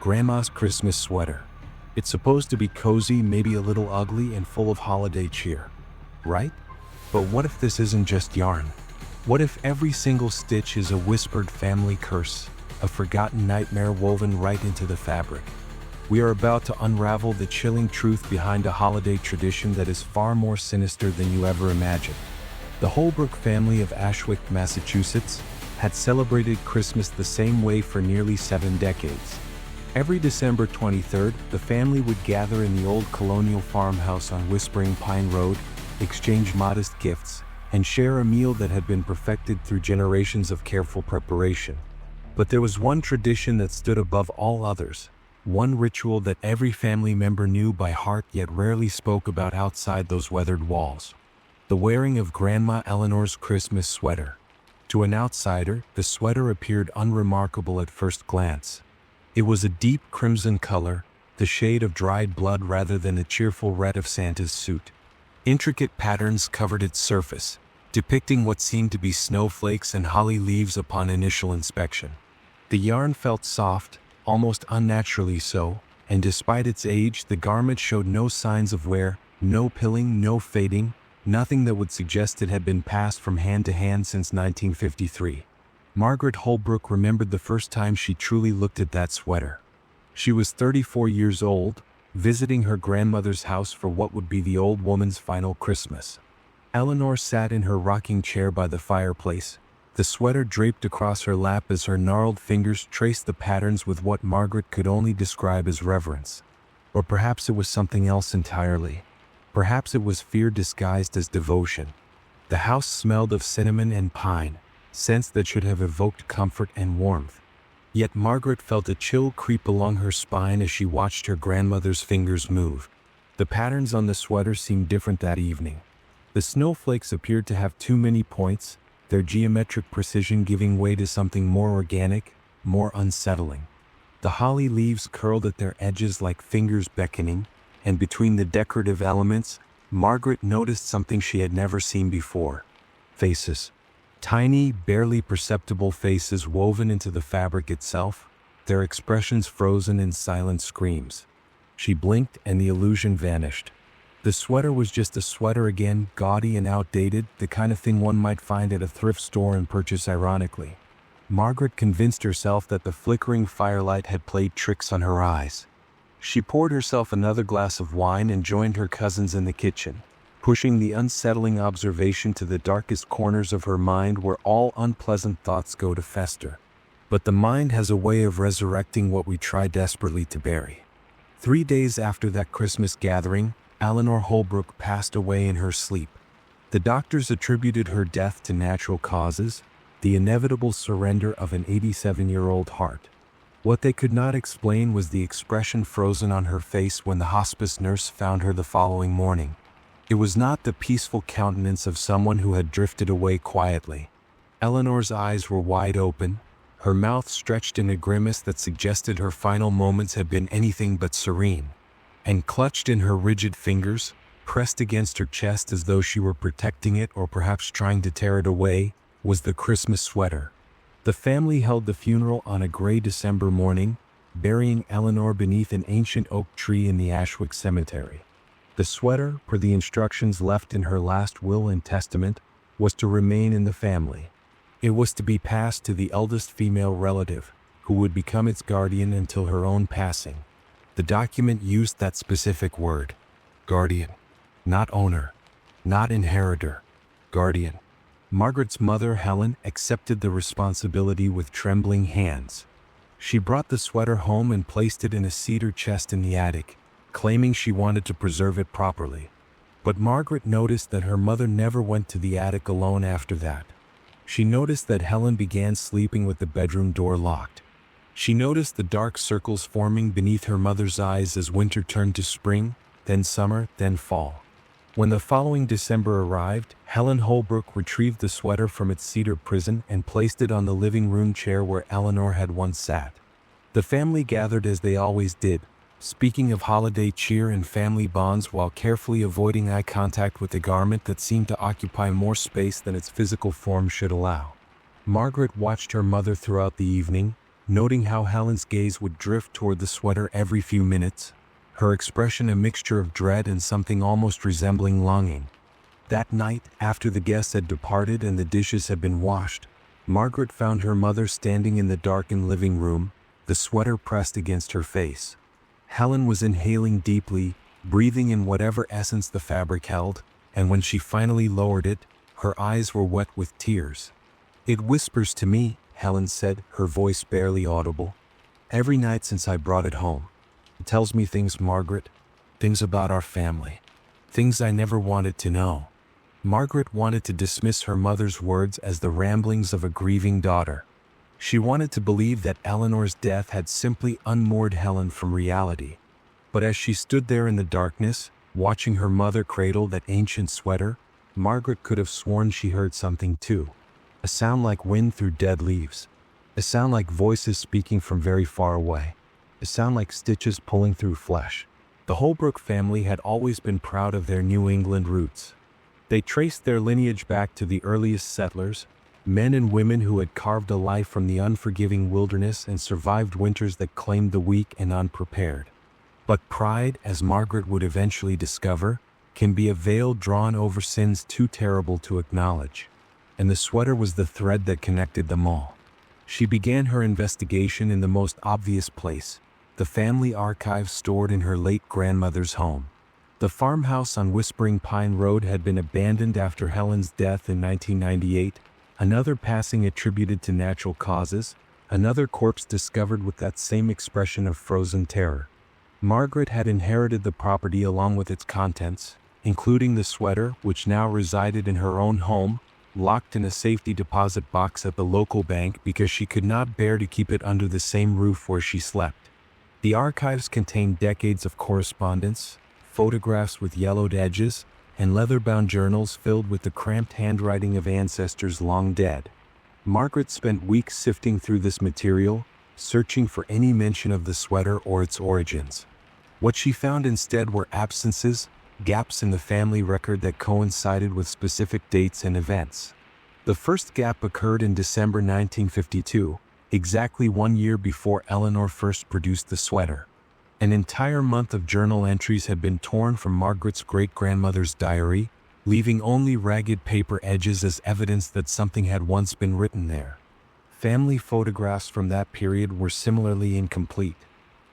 Grandma's Christmas sweater. It's supposed to be cozy, maybe a little ugly, and full of holiday cheer, right? But what if this isn't just yarn? What if every single stitch is a whispered family curse, a forgotten nightmare woven right into the fabric? We are about to unravel the chilling truth behind a holiday tradition that is far more sinister than you ever imagined. The Holbrook family of Ashwick, Massachusetts, had celebrated Christmas the same way for nearly 7 decades. Every December 23rd, the family would gather in the old colonial farmhouse on Whispering Pine Road, exchange modest gifts, and share a meal that had been perfected through generations of careful preparation. But there was one tradition that stood above all others, one ritual that every family member knew by heart yet rarely spoke about outside those weathered walls: the wearing of Grandma Eleanor's Christmas sweater. To an outsider, the sweater appeared unremarkable at first glance. It was a deep crimson color, the shade of dried blood rather than the cheerful red of Santa's suit. Intricate patterns covered its surface, depicting what seemed to be snowflakes and holly leaves upon initial inspection. The yarn felt soft, almost unnaturally so, and despite its age, the garment showed no signs of wear, no pilling, no fading, nothing that would suggest it had been passed from hand to hand since 1953. Margaret Holbrook remembered the first time she truly looked at that sweater. She was 34 years old, visiting her grandmother's house for what would be the old woman's final Christmas. Eleanor sat in her rocking chair by the fireplace, the sweater draped across her lap as her gnarled fingers traced the patterns with what Margaret could only describe as reverence. Or perhaps it was something else entirely. Perhaps it was fear disguised as devotion. The house smelled of cinnamon and pine, scents that should have evoked comfort and warmth. Yet Margaret felt a chill creep along her spine as she watched her grandmother's fingers move. The patterns on the sweater seemed different that evening. The snowflakes appeared to have too many points, their geometric precision giving way to something more organic, more unsettling. The holly leaves curled at their edges like fingers beckoning, and between the decorative elements, Margaret noticed something she had never seen before: faces. Tiny, barely perceptible faces woven into the fabric itself, their expressions frozen in silent screams. She blinked and the illusion vanished. The sweater was just a sweater again, gaudy and outdated, the kind of thing one might find at a thrift store and purchase ironically. Margaret convinced herself that the flickering firelight had played tricks on her eyes. She poured herself another glass of wine and joined her cousins in the kitchen, pushing the unsettling observation to the darkest corners of her mind where all unpleasant thoughts go to fester. But the mind has a way of resurrecting what we try desperately to bury. 3 days after that Christmas gathering, Eleanor Holbrook passed away in her sleep. The doctors attributed her death to natural causes, the inevitable surrender of an 87-year-old heart. What they could not explain was the expression frozen on her face when the hospice nurse found her the following morning. It was not the peaceful countenance of someone who had drifted away quietly. Eleanor's eyes were wide open, her mouth stretched in a grimace that suggested her final moments had been anything but serene. And clutched in her rigid fingers, pressed against her chest as though she were protecting it or perhaps trying to tear it away, was the Christmas sweater. The family held the funeral on a gray December morning, burying Eleanor beneath an ancient oak tree in the Ashwick Cemetery. The sweater, per the instructions left in her last will and testament, was to remain in the family. It was to be passed to the eldest female relative, who would become its guardian until her own passing. The document used that specific word: guardian. Not owner, not inheritor, guardian. Margaret's mother, Helen, accepted the responsibility with trembling hands. She brought the sweater home and placed it in a cedar chest in the attic, claiming she wanted to preserve it properly. But Margaret noticed that her mother never went to the attic alone after that. She noticed that Helen began sleeping with the bedroom door locked. She noticed the dark circles forming beneath her mother's eyes as winter turned to spring, then summer, then fall. When the following December arrived, Helen Holbrook retrieved the sweater from its cedar prison and placed it on the living room chair where Eleanor had once sat. The family gathered as they always did, speaking of holiday cheer and family bonds while carefully avoiding eye contact with the garment that seemed to occupy more space than its physical form should allow. Margaret watched her mother throughout the evening, noting how Helen's gaze would drift toward the sweater every few minutes, her expression a mixture of dread and something almost resembling longing. That night, after the guests had departed and the dishes had been washed, Margaret found her mother standing in the darkened living room, the sweater pressed against her face. Helen was inhaling deeply, breathing in whatever essence the fabric held, and when she finally lowered it, her eyes were wet with tears. "It whispers to me," Helen said, her voice barely audible. "Every night since I brought it home. It tells me things, Margaret. Things about our family. Things I never wanted to know." Margaret wanted to dismiss her mother's words as the ramblings of a grieving daughter. She wanted to believe that Eleanor's death had simply unmoored Helen from reality. But as she stood there in the darkness, watching her mother cradle that ancient sweater, Margaret could have sworn she heard something too. A sound like wind through dead leaves. A sound like voices speaking from very far away. A sound like stitches pulling through flesh. The Holbrook family had always been proud of their New England roots. They traced their lineage back to the earliest settlers, men and women who had carved a life from the unforgiving wilderness and survived winters that claimed the weak and unprepared. But pride, as Margaret would eventually discover, can be a veil drawn over sins too terrible to acknowledge. And the sweater was the thread that connected them all. She began her investigation in the most obvious place, the family archives stored in her late grandmother's home. The farmhouse on Whispering Pine Road had been abandoned after Helen's death in 1998, another passing attributed to natural causes, another corpse discovered with that same expression of frozen terror. Margaret had inherited the property along with its contents, including the sweater, which now resided in her own home, locked in a safety deposit box at the local bank because she could not bear to keep it under the same roof where she slept. The archives contained decades of correspondence, photographs with yellowed edges, and leather-bound journals filled with the cramped handwriting of ancestors long dead. Margaret spent weeks sifting through this material, searching for any mention of the sweater or its origins. What she found instead were absences, gaps in the family record that coincided with specific dates and events. The first gap occurred in December 1952, exactly 1 year before Eleanor first produced the sweater. An entire month of journal entries had been torn from Margaret's great-grandmother's diary, leaving only ragged paper edges as evidence that something had once been written there. Family photographs from that period were similarly incomplete.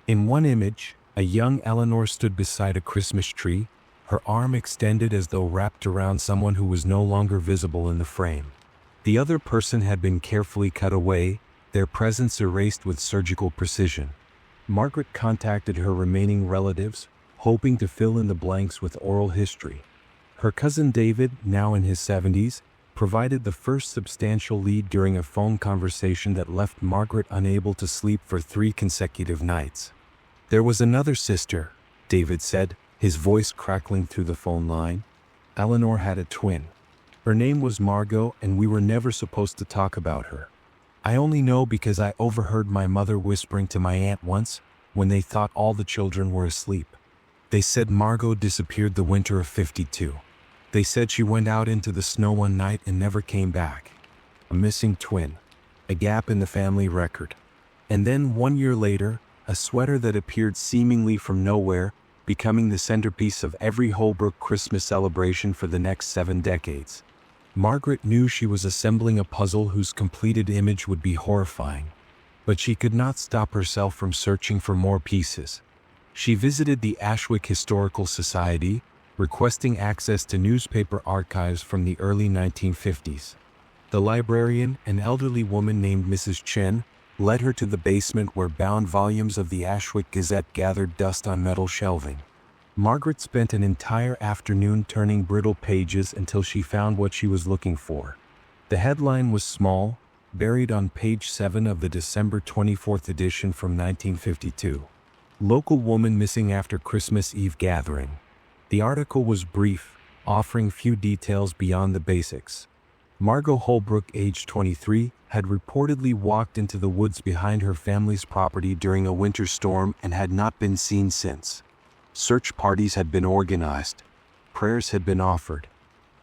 In one image, a young Eleanor stood beside a Christmas tree, her arm extended as though wrapped around someone who was no longer visible in the frame. The other person had been carefully cut away, their presence erased with surgical precision. Margaret contacted her remaining relatives, hoping to fill in the blanks with oral history. Her cousin David, now in his 70s, provided the first substantial lead during a phone conversation that left Margaret unable to sleep for 3 consecutive nights. "There was another sister," David said, his voice crackling through the phone line. "Eleanor had a twin. Her name was Margot, and we were never supposed to talk about her. I only know because I overheard my mother whispering to my aunt once, when they thought all the children were asleep. They said Margot disappeared the winter of '52. They said she went out into the snow one night and never came back. A missing twin. A gap in the family record. And then 1 year later, a sweater that appeared seemingly from nowhere, becoming the centerpiece of every Holbrook Christmas celebration for the next 7 decades. Margaret knew she was assembling a puzzle whose completed image would be horrifying. But she could not stop herself from searching for more pieces. She visited the Ashwick Historical Society, requesting access to newspaper archives from the early 1950s. The librarian, an elderly woman named Mrs. Chen, led her to the basement where bound volumes of the Ashwick Gazette gathered dust on metal shelving. Margaret spent an entire afternoon turning brittle pages until she found what she was looking for. The headline was small, buried on page 7 of the December 24th edition from 1952. Local woman missing after Christmas Eve gathering. The article was brief, offering few details beyond the basics. Margot Holbrook, age 23, had reportedly walked into the woods behind her family's property during a winter storm and had not been seen since. Search parties had been organized. Prayers had been offered.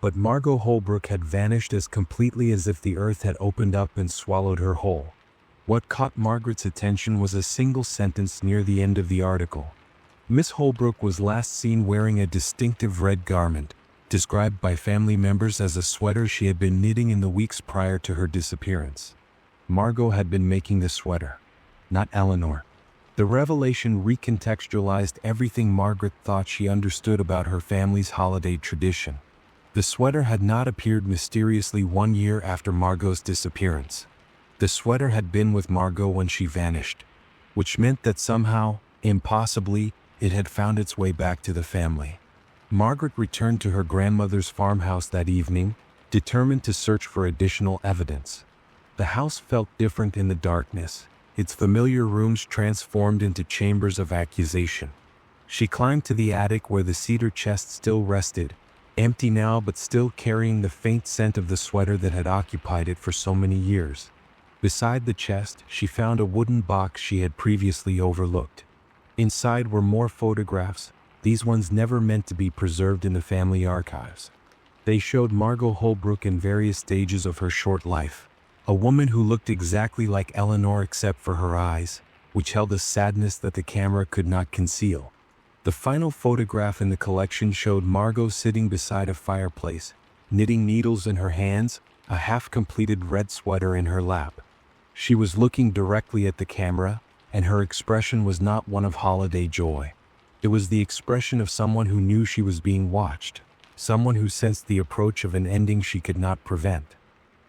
But Margot Holbrook had vanished as completely as if the earth had opened up and swallowed her whole. What caught Margaret's attention was a single sentence near the end of the article. Miss Holbrook was last seen wearing a distinctive red garment, described by family members as a sweater she had been knitting in the weeks prior to her disappearance. Margot had been making the sweater, not Eleanor. The revelation recontextualized everything Margaret thought she understood about her family's holiday tradition. The sweater had not appeared mysteriously 1 year after Margot's disappearance. The sweater had been with Margot when she vanished, which meant that somehow, impossibly, it had found its way back to the family. Margaret returned to her grandmother's farmhouse that evening, determined to search for additional evidence. The house felt different in the darkness, its familiar rooms transformed into chambers of accusation. She climbed to the attic where the cedar chest still rested, empty now but still carrying the faint scent of the sweater that had occupied it for so many years. Beside the chest, she found a wooden box she had previously overlooked. Inside were more photographs, these ones never meant to be preserved in the family archives. They showed Margot Holbrook in various stages of her short life. A woman who looked exactly like Eleanor except for her eyes, which held a sadness that the camera could not conceal. The final photograph in the collection showed Margot sitting beside a fireplace, knitting needles in her hands, a half-completed red sweater in her lap. She was looking directly at the camera, and her expression was not one of holiday joy. It was the expression of someone who knew she was being watched, someone who sensed the approach of an ending she could not prevent.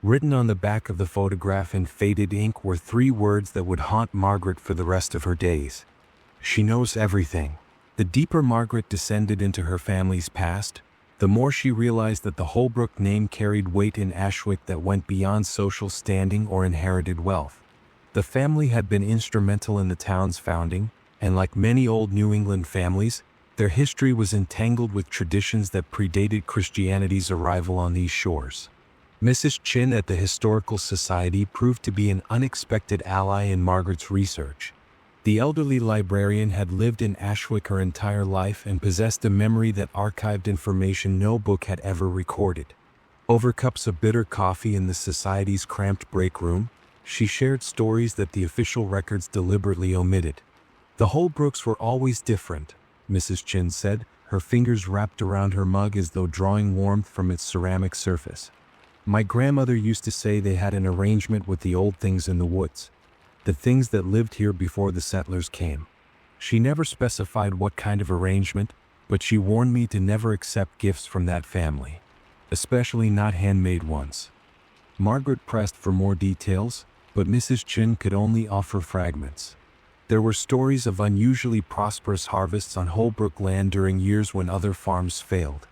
Written on the back of the photograph in faded ink were 3 words that would haunt Margaret for the rest of her days. She knows everything. The deeper Margaret descended into her family's past, the more she realized that the Holbrook name carried weight in Ashwick that went beyond social standing or inherited wealth. The family had been instrumental in the town's founding, and like many old New England families, their history was entangled with traditions that predated Christianity's arrival on these shores. Mrs. Chin at the Historical Society proved to be an unexpected ally in Margaret's research. The elderly librarian had lived in Ashwick her entire life and possessed a memory that archived information no book had ever recorded. Over cups of bitter coffee in the Society's cramped break room, she shared stories that the official records deliberately omitted. The Holbrooks were always different, Mrs. Chin said, her fingers wrapped around her mug as though drawing warmth from its ceramic surface. My grandmother used to say they had an arrangement with the old things in the woods, the things that lived here before the settlers came. She never specified what kind of arrangement, but she warned me to never accept gifts from that family, especially not handmade ones. Margaret pressed for more details, but Mrs. Chin could only offer fragments. There were stories of unusually prosperous harvests on Holbrook land during years when other farms failed.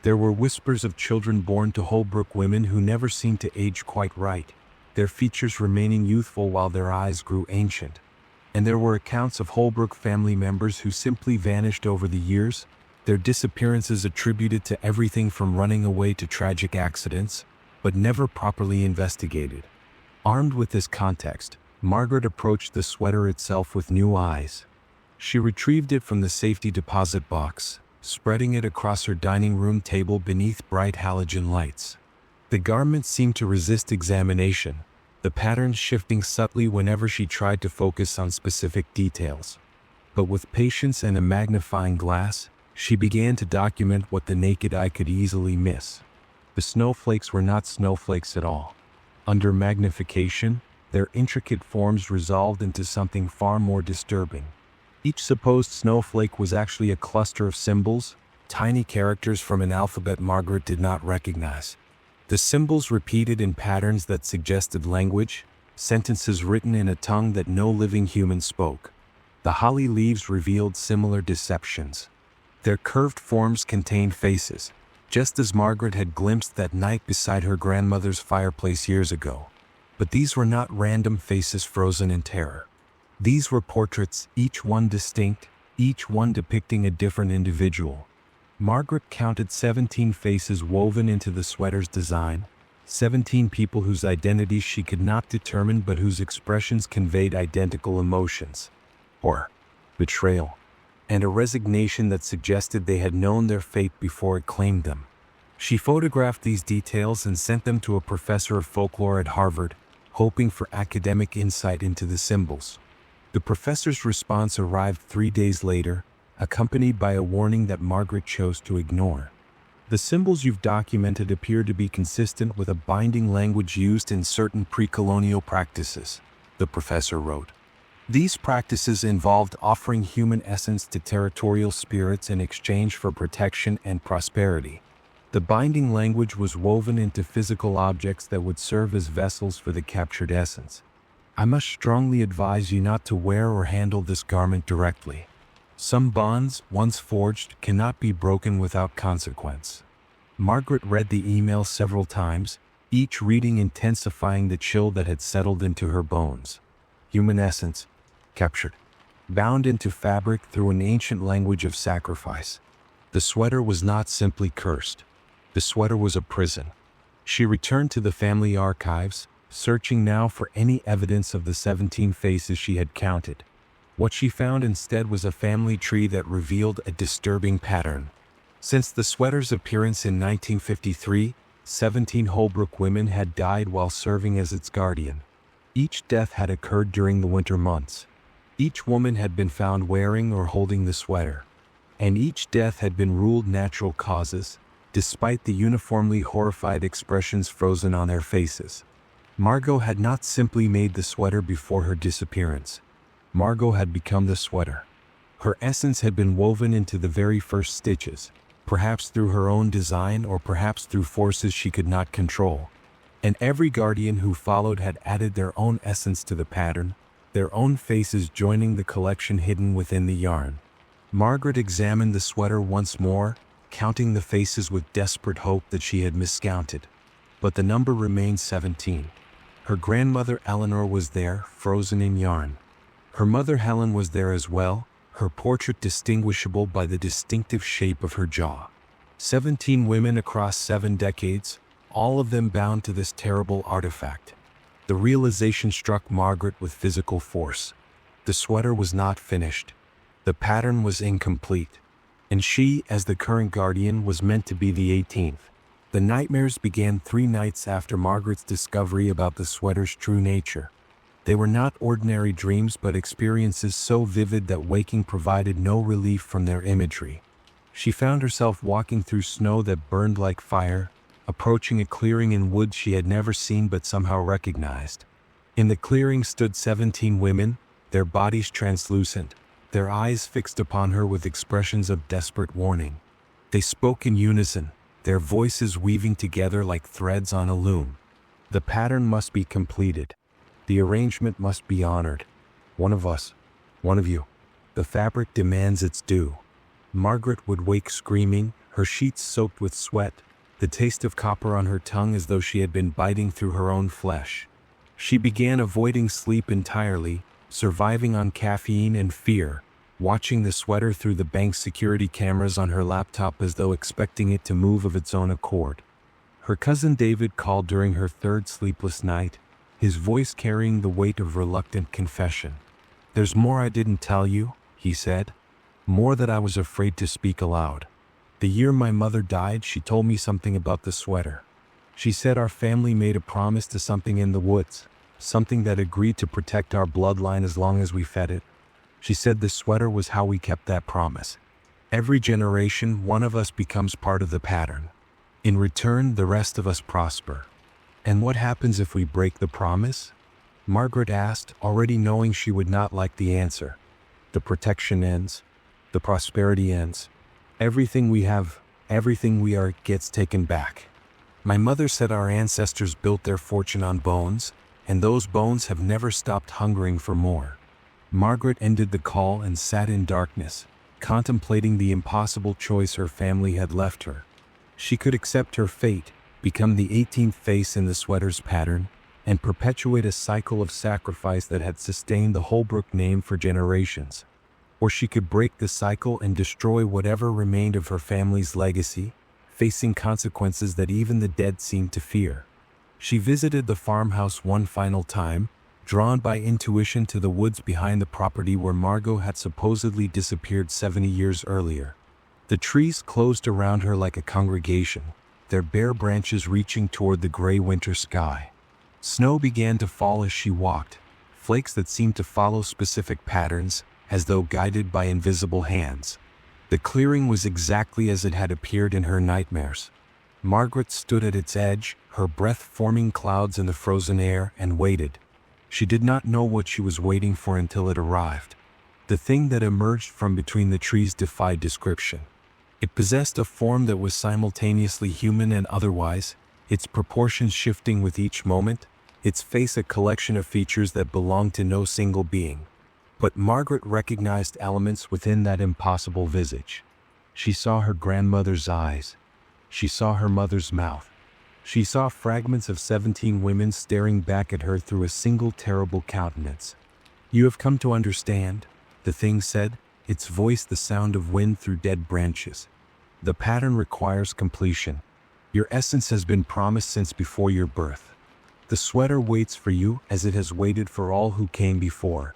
There were whispers of children born to Holbrook women who never seemed to age quite right, their features remaining youthful while their eyes grew ancient. And there were accounts of Holbrook family members who simply vanished over the years, their disappearances attributed to everything from running away to tragic accidents, but never properly investigated. Armed with this context, Margaret approached the sweater itself with new eyes. She retrieved it from the safety deposit box, spreading it across her dining room table beneath bright halogen lights. The garment seemed to resist examination, the patterns shifting subtly whenever she tried to focus on specific details. But with patience and a magnifying glass, she began to document what the naked eye could easily miss. The snowflakes were not snowflakes at all. Under magnification, their intricate forms resolved into something far more disturbing. Each supposed snowflake was actually a cluster of symbols, tiny characters from an alphabet Margaret did not recognize. The symbols repeated in patterns that suggested language, sentences written in a tongue that no living human spoke. The holly leaves revealed similar deceptions. Their curved forms contained faces, just as Margaret had glimpsed that night beside her grandmother's fireplace years ago. But these were not random faces frozen in terror. These were portraits, each one distinct, each one depicting a different individual. Margaret counted 17 faces woven into the sweater's design, 17 people whose identities she could not determine but whose expressions conveyed identical emotions. Horror, betrayal, and a resignation that suggested they had known their fate before it claimed them. She photographed these details and sent them to a professor of folklore at Harvard, hoping for academic insight into the symbols. The professor's response arrived 3 days later, accompanied by a warning that Margaret chose to ignore. The symbols you've documented appear to be consistent with a binding language used in certain pre-colonial practices, the professor wrote. These practices involved offering human essence to territorial spirits in exchange for protection and prosperity. The binding language was woven into physical objects that would serve as vessels for the captured essence. I must strongly advise you not to wear or handle this garment directly. Some bonds, once forged, cannot be broken without consequence. Margaret read the email several times, each reading intensifying the chill that had settled into her bones. Human essence, captured, bound into fabric through an ancient language of sacrifice. The sweater was not simply cursed. The sweater was a prison. She returned to the family archives, searching now for any evidence of the 17 faces she had counted. What she found instead was a family tree that revealed a disturbing pattern. Since the sweater's appearance in 1953, 17 Holbrook women had died while serving as its guardian. Each death had occurred during the winter months. Each woman had been found wearing or holding the sweater. And each death had been ruled natural causes, despite the uniformly horrified expressions frozen on their faces. Margot had not simply made the sweater before her disappearance. Margot had become the sweater. Her essence had been woven into the very first stitches, perhaps through her own design or perhaps through forces she could not control. And every guardian who followed had added their own essence to the pattern, their own faces joining the collection hidden within the yarn. Margaret examined the sweater once more, counting the faces with desperate hope that she had miscounted. But the number remained 17. Her grandmother Eleanor was there, frozen in yarn. Her mother Helen was there as well, her portrait distinguishable by the distinctive shape of her jaw. 17 women across 7 decades, all of them bound to this terrible artifact. The realization struck Margaret with physical force. The sweater was not finished. The pattern was incomplete. And she, as the current guardian, was meant to be the 18th. The nightmares began 3 nights after Margaret's discovery about the sweater's true nature. They were not ordinary dreams but experiences so vivid that waking provided no relief from their imagery. She found herself walking through snow that burned like fire, approaching a clearing in woods she had never seen but somehow recognized. In the clearing stood 17 women, their bodies translucent, their eyes fixed upon her with expressions of desperate warning. They spoke in unison, their voices weaving together like threads on a loom. The pattern must be completed. The arrangement must be honored. One of us, one of you. The fabric demands its due. Margaret would wake screaming, her sheets soaked with sweat, the taste of copper on her tongue as though she had been biting through her own flesh. She began avoiding sleep entirely, surviving on caffeine and fear, watching the sweater through the bank's security cameras on her laptop as though expecting it to move of its own accord. Her cousin David called during her 3rd sleepless night, his voice carrying the weight of reluctant confession. "There's more I didn't tell you," he said. "More that I was afraid to speak aloud. The year my mother died, she told me something about the sweater. She said our family made a promise to something in the woods, something that agreed to protect our bloodline as long as we fed it. She said the sweater was how we kept that promise. Every generation, one of us becomes part of the pattern. In return, the rest of us prosper. And what happens if we break the promise?" Margaret asked, already knowing she would not like the answer. "The protection ends. The prosperity ends. Everything we have, everything we are, gets taken back. My mother said our ancestors built their fortune on bones, and those bones have never stopped hungering for more." Margaret ended the call and sat in darkness, contemplating the impossible choice her family had left her. She could accept her fate, become the 18th face in the sweater's pattern, and perpetuate a cycle of sacrifice that had sustained the Holbrook name for generations. Or she could break the cycle and destroy whatever remained of her family's legacy, facing consequences that even the dead seemed to fear. She visited the farmhouse one final time, drawn by intuition to the woods behind the property where Margot had supposedly disappeared 70 years earlier. The trees closed around her like a congregation, their bare branches reaching toward the gray winter sky. Snow began to fall as she walked, flakes that seemed to follow specific patterns, as though guided by invisible hands. The clearing was exactly as it had appeared in her nightmares. Margaret stood at its edge, her breath forming clouds in the frozen air, and waited. She did not know what she was waiting for until it arrived. The thing that emerged from between the trees defied description. It possessed a form that was simultaneously human and otherwise, its proportions shifting with each moment, its face a collection of features that belonged to no single being. But Margaret recognized elements within that impossible visage. She saw her grandmother's eyes. She saw her mother's mouth. She saw fragments of 17 women staring back at her through a single terrible countenance. "You have come to understand," the thing said, its voice the sound of wind through dead branches. "The pattern requires completion. Your essence has been promised since before your birth. The sweater waits for you as it has waited for all who came before."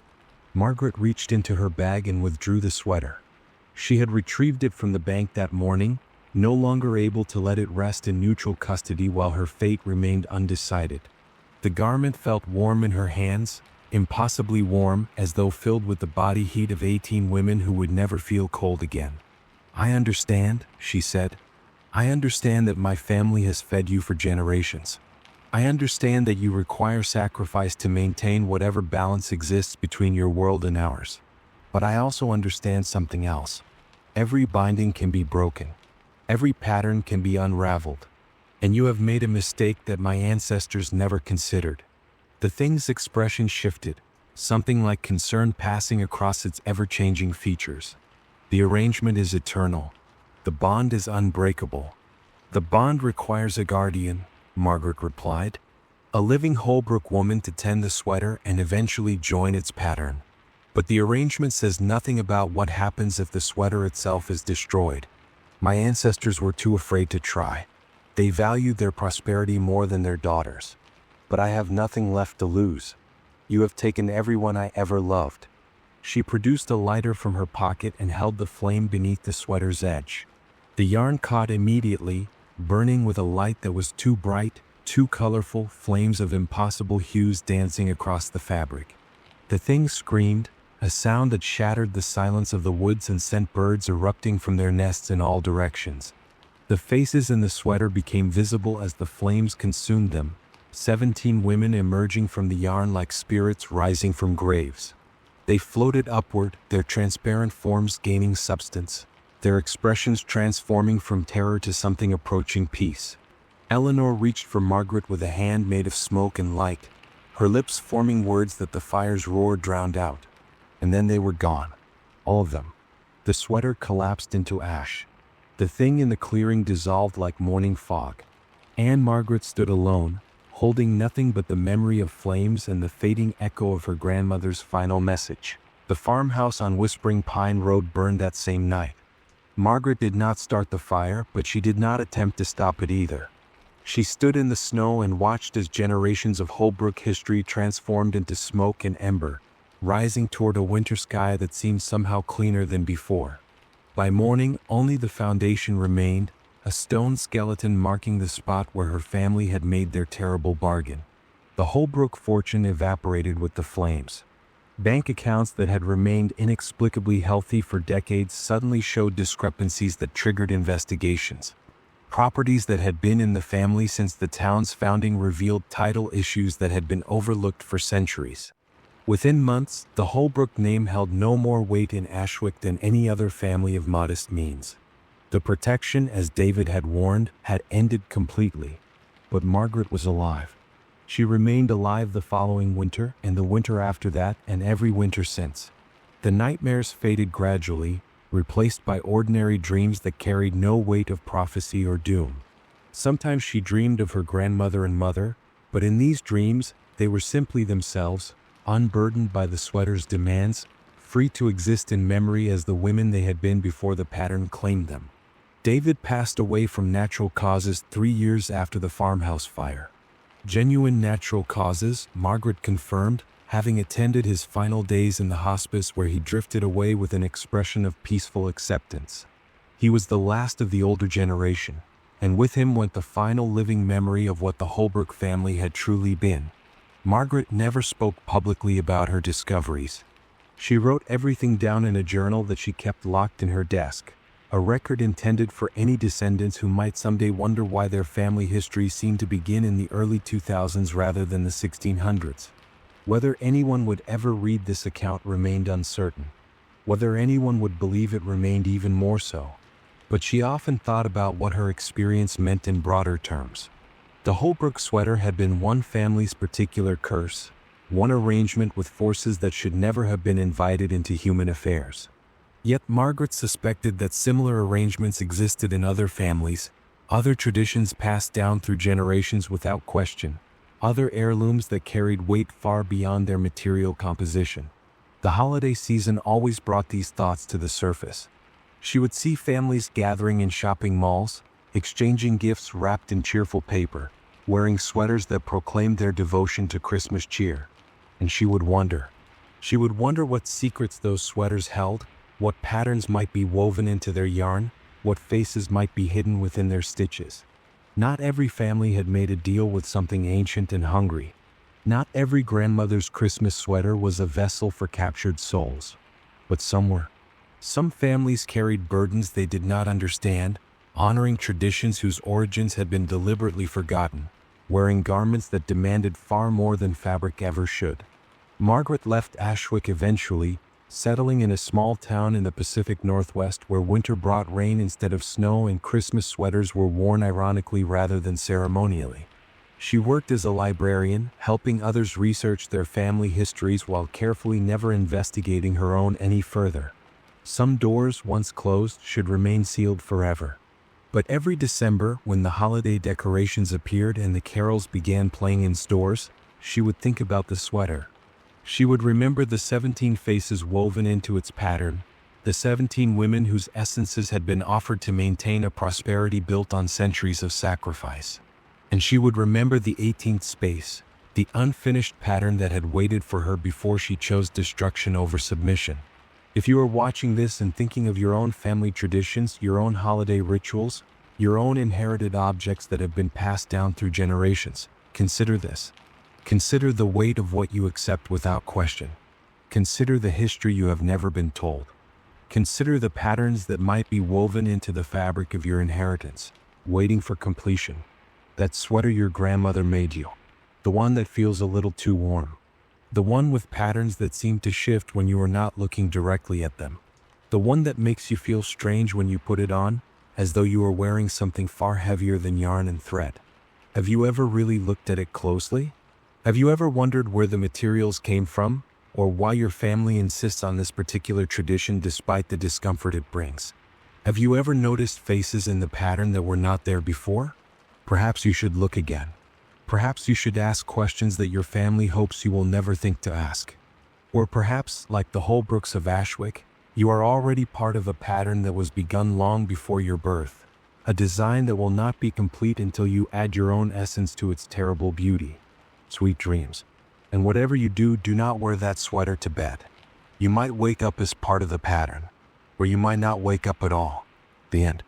Margaret reached into her bag and withdrew the sweater. She had retrieved it from the bank that morning, no longer able to let it rest in neutral custody while her fate remained undecided. The garment felt warm in her hands, impossibly warm, as though filled with the body heat of 18 women who would never feel cold again. "I understand," she said. "I understand that my family has fed you for generations. I understand that you require sacrifice to maintain whatever balance exists between your world and ours. But I also understand something else. Every binding can be broken. Every pattern can be unraveled. And you have made a mistake that my ancestors never considered." The thing's expression shifted, something like concern passing across its ever-changing features. "The arrangement is eternal. The bond is unbreakable." "The bond requires a guardian," Margaret replied. "A living Holbrook woman to tend the sweater and eventually join its pattern. But the arrangement says nothing about what happens if the sweater itself is destroyed. My ancestors were too afraid to try. They valued their prosperity more than their daughters. But I have nothing left to lose. You have taken everyone I ever loved." She produced a lighter from her pocket and held the flame beneath the sweater's edge. The yarn caught immediately, burning with a light that was too bright, too colorful, flames of impossible hues dancing across the fabric. The thing screamed, a sound that shattered the silence of the woods and sent birds erupting from their nests in all directions. The faces in the sweater became visible as the flames consumed them, 17 women emerging from the yarn like spirits rising from graves. They floated upward, their transparent forms gaining substance, their expressions transforming from terror to something approaching peace. Eleanor reached for Margaret with a hand made of smoke and light, her lips forming words that the fire's roar drowned out. And then they were gone. All of them. The sweater collapsed into ash. The thing in the clearing dissolved like morning fog. Anne Margaret stood alone, holding nothing but the memory of flames and the fading echo of her grandmother's final message. The farmhouse on Whispering Pine Road burned that same night. Margaret did not start the fire, but she did not attempt to stop it either. She stood in the snow and watched as generations of Holbrook history transformed into smoke and ember, rising toward a winter sky that seemed somehow cleaner than before. By morning, only the foundation remained, a stone skeleton marking the spot where her family had made their terrible bargain. The Holbrook fortune evaporated with the flames. Bank accounts that had remained inexplicably healthy for decades suddenly showed discrepancies that triggered investigations. Properties that had been in the family since the town's founding revealed title issues that had been overlooked for centuries. Within months, the Holbrook name held no more weight in Ashwick than any other family of modest means. The protection, as David had warned, had ended completely. But Margaret was alive. She remained alive the following winter, and the winter after that, and every winter since. The nightmares faded gradually, replaced by ordinary dreams that carried no weight of prophecy or doom. Sometimes she dreamed of her grandmother and mother, but in these dreams, they were simply themselves, unburdened by the sweater's demands, free to exist in memory as the women they had been before the pattern claimed them. David passed away from natural causes 3 years after the farmhouse fire. Genuine natural causes, Margaret confirmed, having attended his final days in the hospice where he drifted away with an expression of peaceful acceptance. He was the last of the older generation, and with him went the final living memory of what the Holbrook family had truly been. Margaret never spoke publicly about her discoveries. She wrote everything down in a journal that she kept locked in her desk, a record intended for any descendants who might someday wonder why their family history seemed to begin in the early 2000s rather than the 1600s. Whether anyone would ever read this account remained uncertain. Whether anyone would believe it remained even more so. But she often thought about what her experience meant in broader terms. The Holbrook sweater had been one family's particular curse, one arrangement with forces that should never have been invited into human affairs. Yet Margaret suspected that similar arrangements existed in other families, other traditions passed down through generations without question, other heirlooms that carried weight far beyond their material composition. The holiday season always brought these thoughts to the surface. She would see families gathering in shopping malls, exchanging gifts wrapped in cheerful paper, wearing sweaters that proclaimed their devotion to Christmas cheer. And she would wonder. She would wonder what secrets those sweaters held, what patterns might be woven into their yarn, what faces might be hidden within their stitches. Not every family had made a deal with something ancient and hungry. Not every grandmother's Christmas sweater was a vessel for captured souls. But some were. Some families carried burdens they did not understand, honoring traditions whose origins had been deliberately forgotten, wearing garments that demanded far more than fabric ever should. Margaret left Ashwick eventually, settling in a small town in the Pacific Northwest where winter brought rain instead of snow and Christmas sweaters were worn ironically rather than ceremonially. She worked as a librarian, helping others research their family histories while carefully never investigating her own any further. Some doors, once closed, should remain sealed forever. But every December, when the holiday decorations appeared and the carols began playing in stores, she would think about the sweater. She would remember the 17 faces woven into its pattern, the 17 women whose essences had been offered to maintain a prosperity built on centuries of sacrifice. And she would remember the 18th space, the unfinished pattern that had waited for her before she chose destruction over submission. If you are watching this and thinking of your own family traditions, your own holiday rituals, your own inherited objects that have been passed down through generations, consider this. Consider the weight of what you accept without question. Consider the history you have never been told. Consider the patterns that might be woven into the fabric of your inheritance, waiting for completion. That sweater your grandmother made you. The one that feels a little too warm. The one with patterns that seem to shift when you are not looking directly at them. The one that makes you feel strange when you put it on, as though you are wearing something far heavier than yarn and thread. Have you ever really looked at it closely? Have you ever wondered where the materials came from, or why your family insists on this particular tradition despite the discomfort it brings? Have you ever noticed faces in the pattern that were not there before? Perhaps you should look again. Perhaps you should ask questions that your family hopes you will never think to ask. Or perhaps, like the Holbrooks of Ashwick, you are already part of a pattern that was begun long before your birth, a design that will not be complete until you add your own essence to its terrible beauty. Sweet dreams. And whatever you do, do not wear that sweater to bed. You might wake up as part of the pattern, or you might not wake up at all. The end.